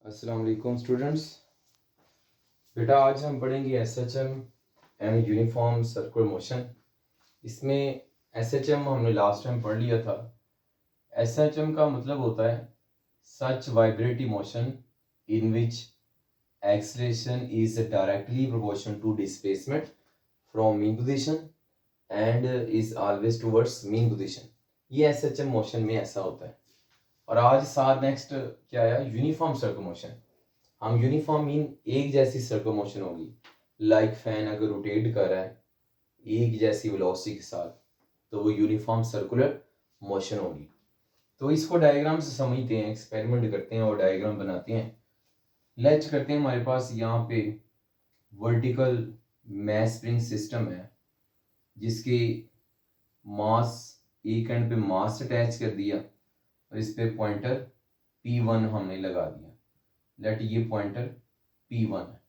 अस्सलाम वालेकुम स्टूडेंट्स। बेटा आज हम पढ़ेंगे SHM and uniform circular motion. इसमें एसएचएम हमने लास्ट टाइम पढ़ लिया था। एसएचएम का मतलब होता है such vibratory motion in which acceleration is directly proportional to displacement from mean position and is always towards mean position. ये एसएचएम मोशन में ऐसा होता है। और आज साथ नेक्स्ट क्या आया, यूनिफॉर्म सर्कुलर मोशन। हम यूनिफॉर्म मीन एक जैसी सर्कुलर मोशन होगी, लाइक फैन अगर रोटेट कर रहा है एक जैसी वेलोसिटी के साथ तो वो यूनिफॉर्म सर्कुलर मोशन होगी। तो इसको डायग्राम से समझते हैं, एक्सपेरिमेंट करते हैं और डायग्राम बनाते हैं। लेट्स करते हैं, हमारे पास यहाँ पे वर्टिकल मैस स्प्रिंग सिस्टम है जिसके मास एक एंड पे मास अटैच कर दिया और इस पे पॉइंटर P1 हमने लगा दिया। लेट ये पॉइंटर P1 है,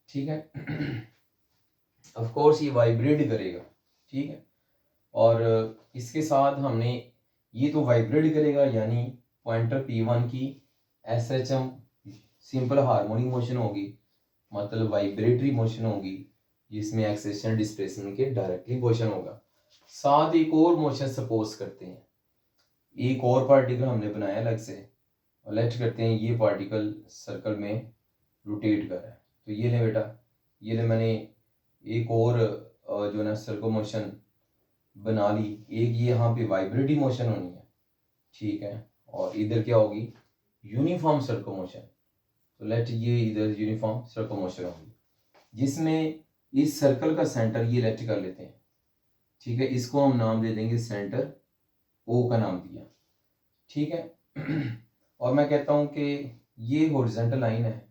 ठीक है। ऑफ कोर्स ये वाइब्रेट करेगा, ठीक है। और इसके साथ हमने ये तो वाइब्रेट करेगा यानी पॉइंटर P1 की SHM सिंपल हार्मोनिक मोशन होगी, मतलब वाइब्रेटरी मोशन होगी जिसमें एक्सेलरेशन डिस्प्लेसमेंट के डायरेक्टली मोशन होगा। साथ एक और मोशन सपोज करते हैं, एक और पार्टिकल हमने बनाया अलग से और लेट करते हैं ये पार्टिकल सर्कल में रोटेट कर रहा है। तो ये ले बेटा, ये ले मैंने एक और जो ना सर्कुलर मोशन बना ली। एक ये यहाँ पे वाइब्रेटरी मोशन होनी है, ठीक है, और इधर क्या होगी, यूनिफॉर्म सर्कुलर मोशन। तो लेट ये इधर यूनिफॉर्म सर्कुलर मोशन होगी जिसमें इस सर्कल का सेंटर ये लेट कर लेते हैं, ठीक है। इसको हम नाम दे देंगे सेंटर, ओ का नाम दिया, ठीक है। और मैं कहता हूँ कि ये हॉरिजॉन्टल लाइन है,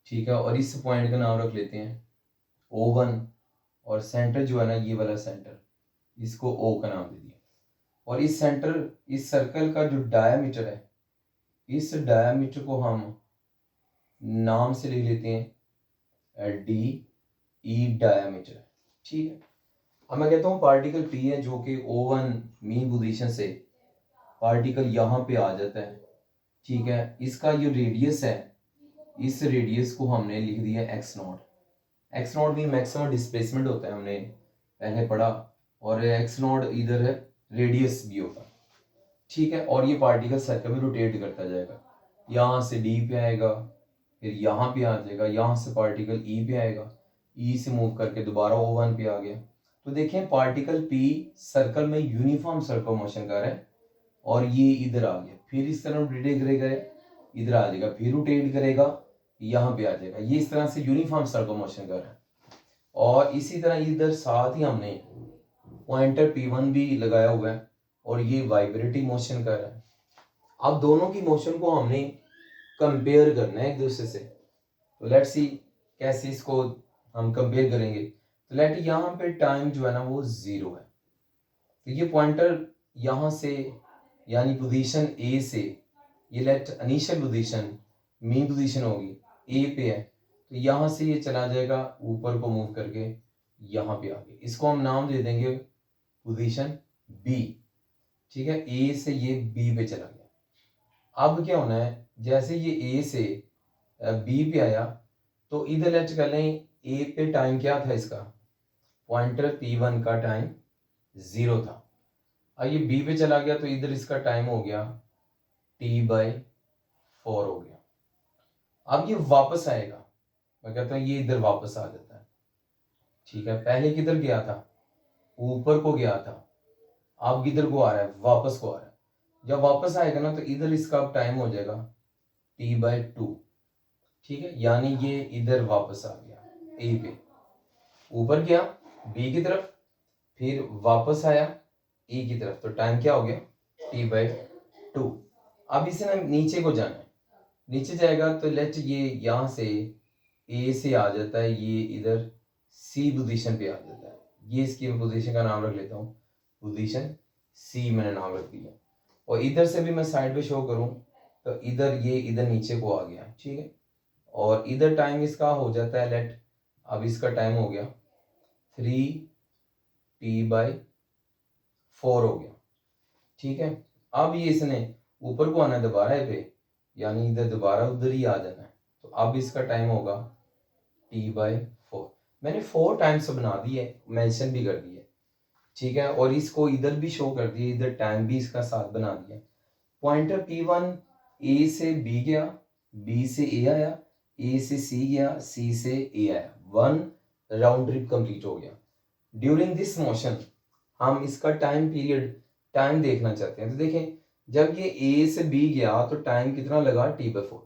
ठीक है, और इस पॉइंट का नाम रख लेते हैं O1 और सेंटर जो है ना ये वाला सेंटर, इसको O का नाम दे दिया। और इस सेंटर, इस सर्कल का जो डायामीटर है, इस डायामीटर को हम नाम से लिख लेते हैं DE डायामीटर, ठीक है। अब मैं कहता हूँ पार्टिकल P है जो कि O1 मीन पोजीशन से पार्टिकल यहाँ पे आ जाता है, ठीक है। इसका जो रेडियस है, इस रेडियस को हमने लिख दिया x0। x0 भी मैक्सिमम डिस्प्लेसमेंट होता है, हमने पहले पढ़ा, और x0 इधर है रेडियस भी होता है, ठीक है। और ये पार्टिकल सर्कल में रोटेट करता जाएगा, यहाँ से D पे आएगा, फिर यहाँ पे आ जाएगा, यहाँ से पार्टिकल E पे आएगा, E से मूव करके दोबारा O1 पे आ गया। तो देखें पार्टिकल P सर्कल में यूनिफॉर्म सर्कुलर मोशन कर रहा है और ये इधर आ गया, फिर इस तरह रोटेट करेगा, इधर आ जाएगा, फिर रोटेट करेगा, यहाँ पे आ जाएगा। ये इस तरह से यूनिफॉर्म सर्कुलर मोशन कर रहा है। और इसी तरह इधर साथ ही हमने पॉइंटर P1 भी लगाया हुआ है और ये वाइब्रेटरी मोशन कर रहा है। अब दोनों की मोशन को हमने कंपेयर करना है एक दूसरे से। तो लेट्स सी कैसे इसको हम कंपेयर करेंगे। तो लेट यहाँ पे टाइम जो है ना वो 0 है, तो ये पॉइंटर यहाँ से यानी पोजीशन A से, ये let initial position mean position होगी A पे है, तो यहाँ से ये चला जाएगा ऊपर को मूव करके यहाँ पे आगे, इसको हम नाम दे देंगे पोजीशन B, ठीक है। A से ये B पे चला गया। अब क्या होना है, जैसे ये A से B पे आया तो इधर लेट कर लें A पे टाइम क्या था, इसका पॉइंटर P1 का टाइम 0 था। अब ये B पे चला गया तो इधर इसका टाइम हो गया T/4 हो गया। अब ये वापस आएगा, मैं कहता हूँ ये इधर वापस आ जाता है, ठीक है। पहले किधर गया था, ऊपर को गया था, अब किधर को आ रहा है, वापस को आ रहा है। जब वापस आएगा ना तो इधर इसका अब टाइम हो जाएगा T/2, ठीक है। यानी ये इधर वापस आ गया A पे, ऊपर गया B की तरफ, फिर वापस आया E की तरफ, तो टाइम क्या हो गया T/2। अब इसे ना नीचे को जाना है, नीचे जाएगा तो लेट ये यहाँ से A से आ जाता है, ये इधर C पोजीशन पे आ जाता है। ये इसकी पोजीशन का नाम रख लेता हूँ पोजीशन C, मैंने नाम रख दिया। और इधर से भी मैं साइड पे शो करूँ तो इधर ये इधर नीचे को आ गया, ठीक है। और इधर टाइम इसका हो जाता है लेट, अब इसका टाइम हो गया 3T/4 हो गया, ठीक है। अब ये इसने ऊपर को आना है दोबारा पे, यानी इधर दोबारा उधर ही आ जाना है। तो अब इसका टाइम होगा T/4। मैंने 4 टाइम्स बना दिए, मेंशन भी कर दिए, ठीक है, और इसको इधर भी शो कर दिया, इधर टाइम भी इसका साथ बना दिया। पॉइंटर P1 A से B गया, B से A आया, A से C गया, C से A आया, 1 राउंड ट्रिप कंप्लीट हो गया। ड्यूरिंग दिस मोशन हम इसका टाइम पीरियड, टाइम देखना चाहते हैं। तो देखें, जब ये A से B गया तो टाइम कितना लगा T/4,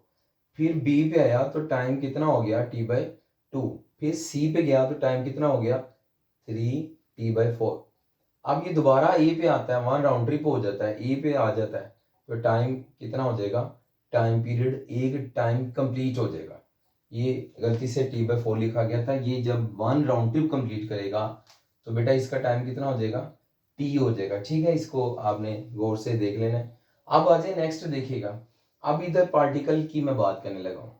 फिर B पे आया तो टाइम कितना हो गया T/2, फिर C पे गया तो टाइम कितना हो गया 3T/4। अब ये दोबारा ए पे आता है, वहाँ राउंड ट्रिप हो जाता है, ए पे आ जाता है, तो टाइम कितना हो जाएगा, टाइम पीरियड एक टाइम कंप्लीट हो जाएगा। ये गलती से T/4 लिखा गया था, ये जब 1 राउंड ट्रिप कंप्लीट करेगा तो बेटा इसका टाइम कितना हो जाएगा, T हो जाएगा, ठीक है। इसको आपने गौर से देख लेना है। अब आ जाए नेक्स्ट, देखिएगा, अब इधर पार्टिकल की मैं बात करने लगा हूँ।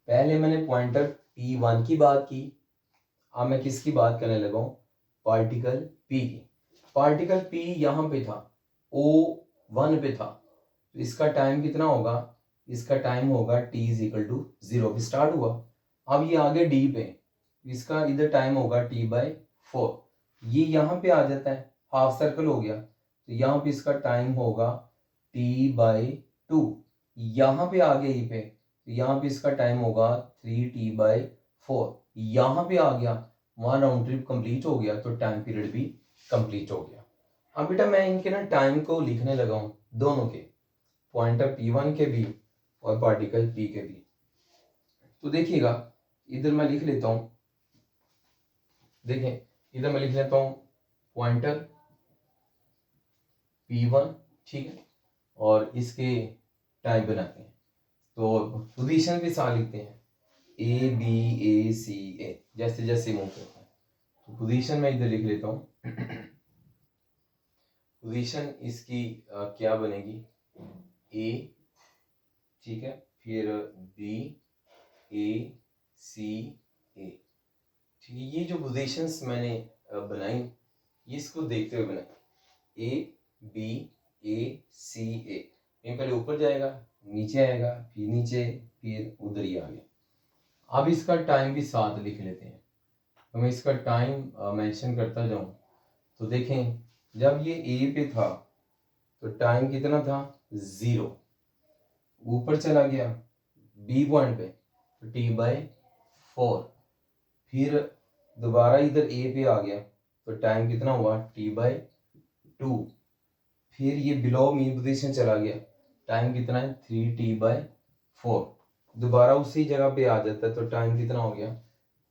पहले मैंने पॉइंटर P1 की बात की, अब मैं किसकी बात करने लगा हूँ, पार्टिकल P की। पार्टिकल P यहाँ पे था, O1 पे था, तो इसका टाइम कितना होगा, इसका टाइम होगा T=0 पे स्टार्ट हुआ। अब ये आगे D पे, इसका इधर टाइम होगा T/4। ये यहाँ पे आ जाता है, हाफ सर्कल हो गया, तो यहाँ पे इसका टाइम होगा T/2। यहाँ पे आ गया ये पे, तो यहाँ पे इसका टाइम होगा 3T/4। यहाँ पे आ गया, वहाँ राउंड ट्रिप कंप्लीट हो गया, तो टाइम पीरियड भी कंप्लीट हो गया। अब बेटा मैं इनके ना टाइम को लिखने लगा हूँ, दोनों के, पॉइंटर P1 के भी और पार्टिकल P के भी। तो देखिएगा, इधर मैं लिख लेता हूँ, देखें इधर मैं लिख लेता हूँ पॉइंटर P1, ठीक है, और इसके टाइम बनाते हैं। तो पोजीशन के साथ लिखते हैं ABACA, जैसे जैसे मूव करते हैं। तो पोजीशन मैं इधर लिख लेता हूँ। पोजीशन इसकी क्या बनेगी, A, ठीक है, फिर B, A, C, A, ठीक है। ये जो पोजीशंस मैंने बनाई, ये इसको देखते हुए बनाई, A B A C A। ये पहले ऊपर जाएगा, नीचे आएगा, फिर नीचे, फिर उधर ही आ गया। अब इसका टाइम भी साथ लिख लेते हैं, तो मैं इसका टाइम मेंशन करता जाऊं। तो देखें, जब ये ए पे था तो टाइम कितना था 0, ऊपर चला गया बी पॉइंट पे तो T/4, फिर दोबारा इधर ए पे आ गया तो टाइम कितना हुआ T/2, फिर ये बिलो मीन पोजीशन चला गया, टाइम कितना है 3T/4, दोबारा उसी जगह पे आ जाता है तो टाइम कितना हो गया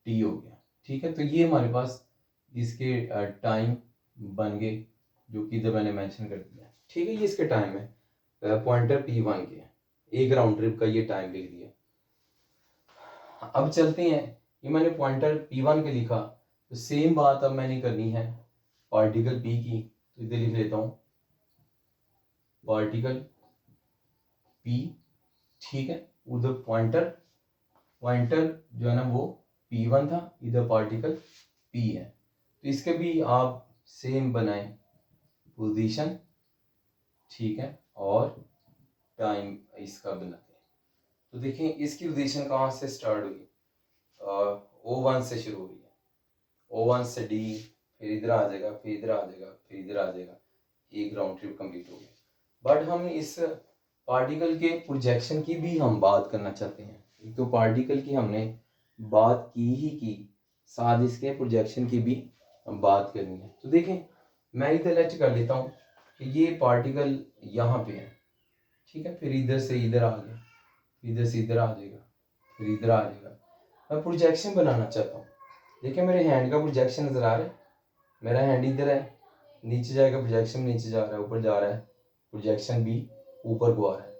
T हो गया, ठीक है। तो ये हमारे पास इसके टाइम बन गए, जो कि इधर मैंने मेंशन कर दिया, ठीक है। ये इसके टाइम है पॉइंटर P1 के, एक राउंड ट्रिप का ये टाइम लिख दिया। अब चलते हैं, ये मैंने पॉइंटर P1 के लिखा, तो सेम बात अब मैंने करनी है पार्टिकल P की। तो इधर लिख लेता हूँ पार्टिकल P, ठीक है, उधर पॉइंटर जो है ना वो P1 था, इधर पार्टिकल P है। तो इसके भी आप सेम बनाएं पोजीशन, ठीक है, और टाइम इसका बनाते हैं। तो देखें इसकी पोजीशन कहाँ से स्टार्ट हुई, O1 से शुरू हुई है, O1 से D, फिर इधर आ जाएगा, फिर इधर आ जाएगा, फिर इधर आ जाएगा, एक राउंड ट्रिप कंप्लीट हो गया। बट हम इस पार्टिकल के प्रोजेक्शन की भी हम बात करना चाहते हैं। एक तो पार्टिकल की हमने बात की ही की, साथ इसके प्रोजेक्शन की भी हम बात करनी है। तो देखें, मैं इधर लेट कर लेता हूँ कि ये पार्टिकल यहाँ पे है, ठीक है, फिर इधर से इधर आ गया, इधर से इधर आ जाएगा, फिर इधर आ जाएगा। मैं प्रोजेक्शन बनाना चाहता हूँ। देखिए मेरे हैंड का प्रोजेक्शन नज़र आ रहा है, मेरा हैंड इधर है, नीचे जाएगा प्रोजेक्शन नीचे जा रहा है, ऊपर जा रहा है प्रोजेक्शन भी ऊपर को आ रहा है,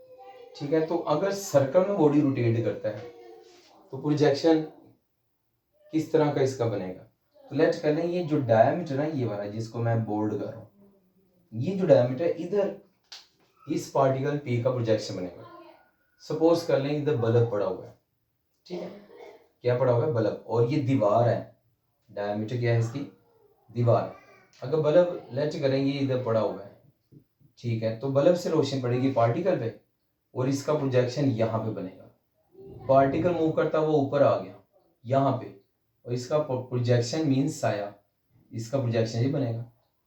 ठीक है। तो अगर सर्कल में बॉडी रोटेट करता है तो प्रोजेक्शन किस तरह का इसका बनेगा। तो लेट्स कर लें, ये जो डायमीटर है ये वाला जिसको मैं बोल्ड कर रहा हूँ, ये जो डायमीटर इधर इस पार्टिकल P का प्रोजेक्शन बनेगा। सपोज कर लें इधर बल्ब पड़ा हुआ है, ठीक है, क्या पड़ा हुआ है बल्ब, और ये दीवार है, डायमीटर क्या है इसकी, दीवार है। अगर बल्ब लेट करेंगे इधर पड़ा हुआ है, ठीक है, तो बल्ब से रोशनी पड़ेगी पार्टिकल पे, और इसका प्रोजेक्शन यहाँ पे बनेगा। पार्टिकल मूव करता हुआ ऊपर आ गया यहाँ पे, और इसका प्रोजेक्शन मीन्स साया, इसका प्रोजेक्शन ये बनेगा।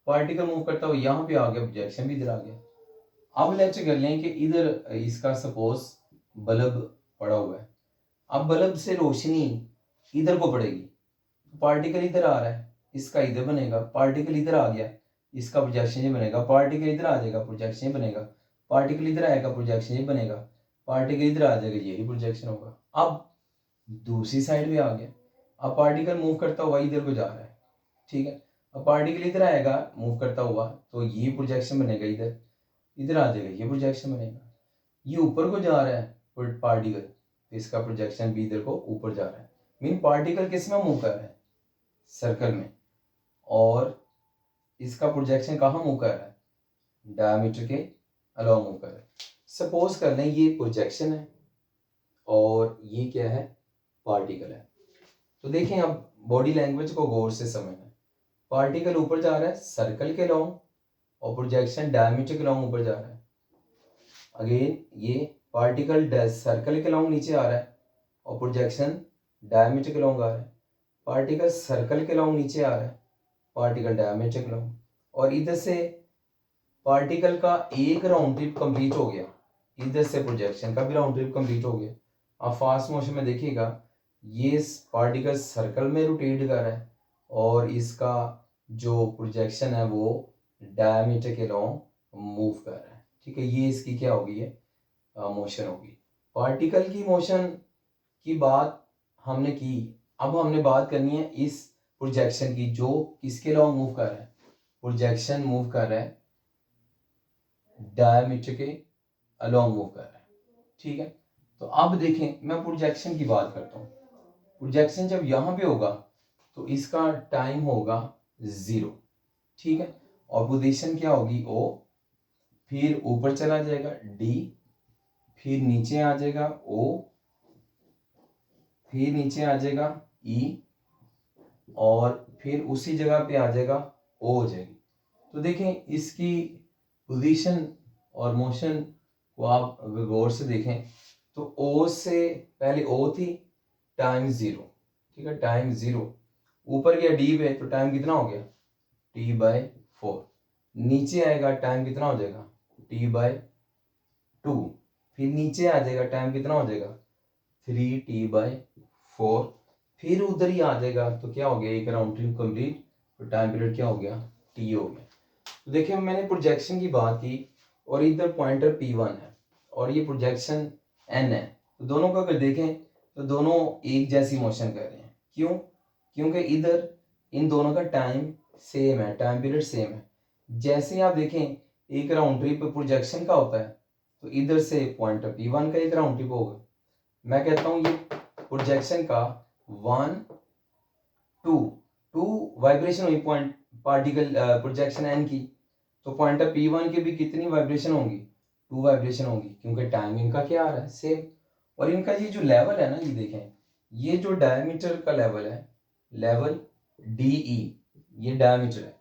पार्टिकल मूव करता हुआ यहाँ पे आ गया, प्रोजेक्शन भी इधर आ गया। अब लेट्स कर लें कि इधर इसका सपोज बल्ब पड़ा हुआ है। अब बल्ब से रोशनी इधर को पड़ेगी, पार्टिकल इधर आ रहा है, इसका इधर बनेगा। पार्टिकल इधर आ गया, इसका प्रोजेक्शन ये बनेगा। पार्टिकल इधर आ जाएगा, प्रोजेक्शन ये बनेगा। पार्टिकल इधर आएगा, प्रोजेक्शन ये बनेगा। पार्टिकल इधर आ जाएगा, यही प्रोजेक्शन होगा। अब दूसरी साइड भी आ गया। अब पार्टिकल मूव करता हुआ इधर को जा रहा है, ठीक है। अब पार्टिकल इधर आएगा मूव करता हुआ, तो ये प्रोजेक्शन बनेगा, इधर इधर आ जाएगा, ये प्रोजेक्शन बनेगा। ये ऊपर को जा रहा है पार्टिकल, तो इसका प्रोजेक्शन भी इधर को ऊपर जा रहा है। मीन पार्टिकल किस में मूव कर रहा है? सर्कल में। और इसका प्रोजेक्शन कहाँ मूव कर रहा है? डायमीटर के अलोंग मूव कर रहा है। सपोज कर लें ये प्रोजेक्शन है और ये क्या है? पार्टिकल है। तो देखें अब बॉडी लैंग्वेज को गौर से समझना है। पार्टिकल ऊपर जा रहा है सर्कल के अलोंग, और प्रोजेक्शन डायमीटर के अलोंग ऊपर जा रहा है। अगेन ये पार्टिकल सर्कल के अलोंग नीचे आ रहा है, और प्रोजेक्शन डायमीटर के अलोंग आ रहा है। पार्टिकल सर्कल के अलोंग नीचे आ रहा है, पार्टिकल डायमीटर के अलोंग। और इधर से पार्टिकल का एक राउंड ट्रिप कंप्लीट हो गया, इधर से प्रोजेक्शन का भी राउंड ट्रिप कंप्लीट हो गया। अब फास्ट मोशन में देखिएगा, ये पार्टिकल सर्कल में रोटेट कर रहा है, और इसका जो प्रोजेक्शन है वो डायमीटर के अलोंग मूव कर रहा है, ठीक है। ये इसकी क्या होगी? ये मोशन होगी। पार्टिकल की मोशन की बात हमने की। अब हमने बात करनी है इस प्रोजेक्शन की, जो किसके अलोंग मूव कर रहा है? प्रोजेक्शन मूव कर रहा है डायमीटर के अलोंग मूव कर रहा है, ठीक है। तो अब देखें, मैं प्रोजेक्शन की बात करता हूँ। प्रोजेक्शन जब यहाँ पे होगा तो इसका टाइम होगा 0, ठीक है। और पोजीशन क्या होगी? O, फिर ऊपर चला जाएगा D, फिर नीचे आ जाएगा O, फिर नीचे आ जाएगा E, और फिर उसी जगह पे आ जाएगा O हो जाएगी। तो देखें इसकी पोजीशन और मोशन को आप अगर गौर से देखें तो O से पहले O थी, टाइम 0, ठीक है, टाइम 0। ऊपर गया D पे तो टाइम कितना हो गया? T/4। नीचे आएगा टाइम कितना हो जाएगा? T/2। फिर नीचे आ जाएगा टाइम कितना हो जाएगा? 3T/4। फिर उधर ही आ जाएगा, तो क्या हो गया? एक राउंड ट्रिप कंप्लीट, तो टाइम पीरियड क्या हो गया? T हो गया। तो देखिए मैंने प्रोजेक्शन की बात की, और इधर पॉइंटर P1 है और ये प्रोजेक्शन N है। तो दोनों को अगर देखें तो दोनों एक जैसी मोशन कर रहे हैं। क्यों? क्योंकि इधर इन दोनों का टाइम सेम है, टाइम पीरियड सेम है। जैसे ही आप देखें एक राउंड ट्रिप प्रोजेक्शन का होता है, तो इधर से पॉइंटर P1 का एक राउंड ट्रिप होगा। मैं कहता हूँ ये प्रोजेक्शन का 1 2 वाइब्रेशन हुई पॉइंट पार्टिकल प्रोजेक्शन N की, तो पॉइंटर P1 की भी कितनी वाइब्रेशन होंगी? 2 वाइब्रेशन होंगी, क्योंकि टाइम इनका क्या आ रहा है? सेम। और इनका ये जो लेवल है ना, ये देखें, ये जो डायमीटर का लेवल है, लेवल DE, ये डायमीटर है,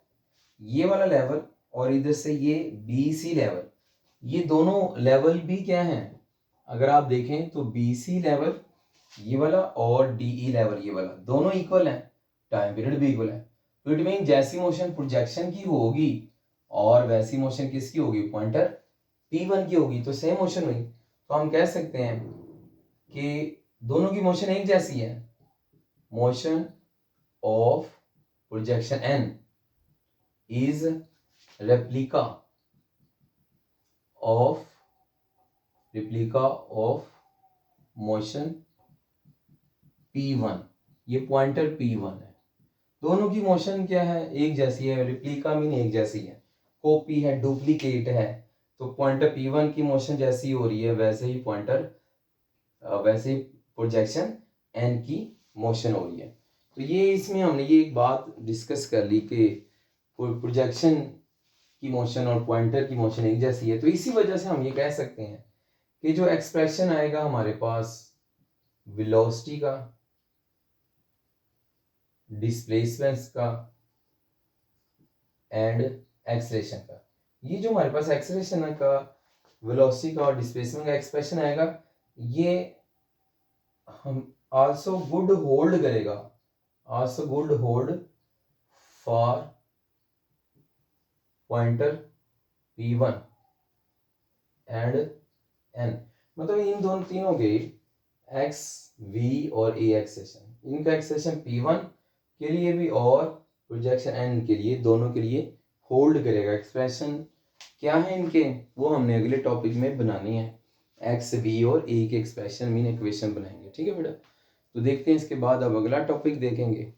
ये वाला लेवल, और इधर से ये BC लेवल, ये दोनों लेवल भी क्या है? अगर आप देखें तो BC लेवल ये वाला और DE लेवल ये वाला, दोनों इक्वल है, टाइम पीरियड भी इक्वल है। तो इट मीन जैसी मोशन प्रोजेक्शन की होगी और वैसी मोशन किसकी होगी? पॉइंटर P1 की होगी, तो सेम मोशन हुई। तो हम कह सकते हैं कि दोनों की मोशन एक जैसी है। Motion of projection N is replica of motion P1। ये पॉइंटर P1 है। दोनों की मोशन क्या है? एक जैसी है। रिप्लिका मीन एक जैसी है, कॉपी है, डुप्लीकेट है। तो पॉइंटर P1 की मोशन जैसी हो रही है, वैसे ही वैसे ही प्रोजेक्शन N की मोशन हो रही है। तो ये इसमें हमने ये एक बात डिस्कस कर ली कि प्रोजेक्शन की मोशन और पॉइंटर की मोशन एक जैसी है। तो इसी वजह से हम ये कह सकते हैं कि जो एक्सप्रेशन आएगा हमारे पास वेलोसिटी का, डिस्प्लेसमेंट का एंड एक्सेलरेशन का, ये जो हमारे पास एक्सेलरेशन का वेलोसिटी का और डिस्प्लेसमेंट का एक्सप्रेशन आएगा, ये हम आल्सो गुड होल्ड करेगा, also good hold for pointer P1 and N, मतलब इन दोनों तीनों के X, V और A एक्सेशन, इनका एक्सेशन P1 के लिए भी और प्रोजेक्शन N के लिए, दोनों के लिए होल्ड करेगा। एक्सप्रेशन क्या है इनके, वो हमने अगले टॉपिक में बनानी है। X, V और A के एक्सप्रेशन मीन इक्वेशन बनाएंगे, ठीक है बेटा। तो देखते हैं इसके बाद अब अगला टॉपिक देखेंगे।